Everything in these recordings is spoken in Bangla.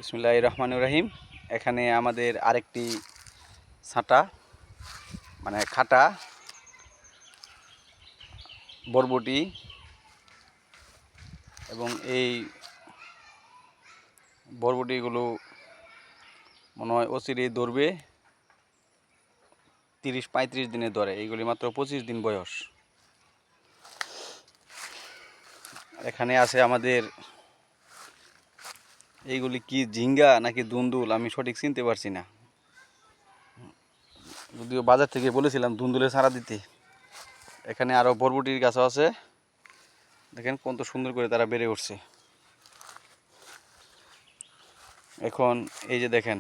বিসমিল্লাহির রহমানির রহিম। এখানে আমাদের আরেকটি ছাঁটা মানে খাটা বরবটি এবং এই বরবটিগুলো মনে হয় অচিরেই ধরবে। 30-35 দিনে ধরে, এইগুলি মাত্র 25 দিন বয়স। এখানে আছে আমাদের এইগুলি কি ঝিঙ্গা নাকি দুন্দুল আমি সঠিক চিনতে পারছি না, যদিও বাজার থেকে বলেছিলাম দুন্দুলে ছাড়া দিতে। এখানে আরও বরবটির গাছও আছে, দেখেন কত সুন্দর করে তারা বেড়ে উঠছে। এখন এই যে দেখেন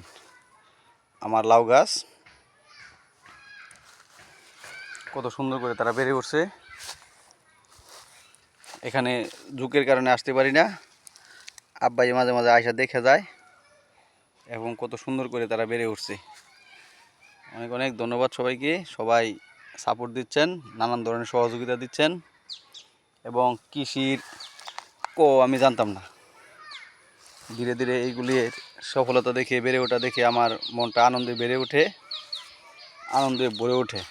আমার লাউ গাছ কত সুন্দর করে তারা বেড়ে উঠছে। এখানে ঝুঁকের কারণে আসতে পারি না, আব্বাই মাঝে মাঝে আয়সা দেখে যায় এবং কত সুন্দর করে তারা বেড়ে উঠছে। অনেক অনেক ধন্যবাদ সবাইকে, সবাই সাপোর্ট দিচ্ছেন, নানান ধরনের সহযোগিতা দিচ্ছেন। এবং কৃষির আমি জানতাম না, ধীরে ধীরে এইগুলির সফলতা দেখে বেড়ে ওঠা দেখে আমার মনটা আনন্দে বেড়ে ওঠে, আনন্দে ভরে ওঠে।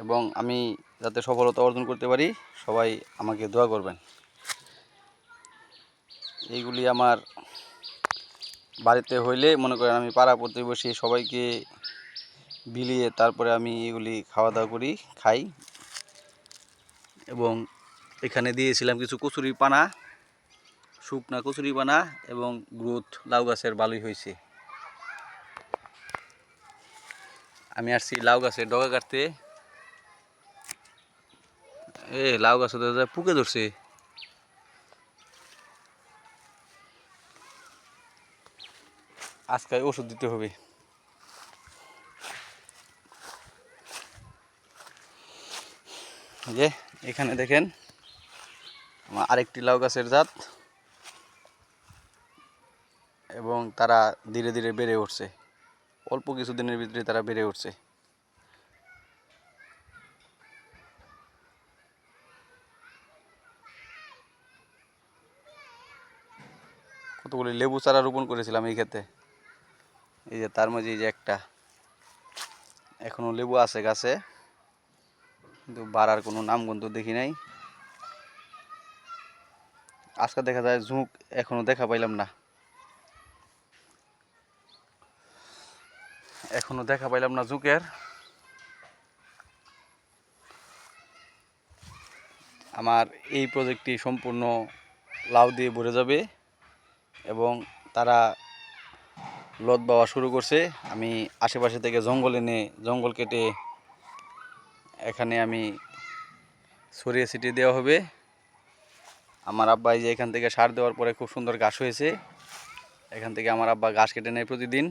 এবং আমি যাতে সফলতা অর্জন করতে পারি সবাই আমাকে দোয়া করবেন। এইগুলি আমার বাড়িতে হইলে মনে করেন আমি পাড়া প্রতিবেশী সবাইকে বিলিয়ে তারপরে আমি এগুলি খাওয়া দাওয়া করি, খাই। এবং এখানে দিয়েছিলাম কিছু কচুরি পানা, শুকনা কচুরি পানা, এবং গ্রোথ লাউ গাছের ভালোই হয়েছে। আমি আসছি লাউ গাছের ডগা কাটতে। লাউ গাছে পুকে ধরছে। আজকে ওষুধ দিতে হবে। যে এখানে দেখেন আমার আরেকটি লাউ গাছের জাত, এবং তারা ধীরে ধীরে বেড়ে উঠছে, অল্প কিছুদিনের ভিতরে তারা বেড়ে উঠছে। কতগুলি লেবু চারা রোপণ করেছিলাম এই ক্ষেতে, এই যে তার মাঝে এই যে একটা এখনো লেবু আছে গাছে, কিন্তু বাড়ার কোনো নামগন্ধ দেখি নাই। আজকে দেখা যায় ঝুঁক এখনো দেখা পাইলাম না, এখনো দেখা পাইলাম না ঝুঁকের। আমার এই প্রজেক্টটি সম্পূর্ণ লাউ দিয়ে ভরে যাবে এবং তারা লত বাওয়া শুরু করছে। আমি আশেপাশে থেকে জঙ্গল এনে জঙ্গল কেটে এখানে আমি ছড়িয়ে ছিটিয়ে দেওয়া হবে। আমার আব্বাই যে এখান থেকে সার দেওয়ার পরে খুব সুন্দর ঘাস হয়েছে, এখান থেকে আমার আব্বা ঘাস কেটে নেয় প্রতিদিন।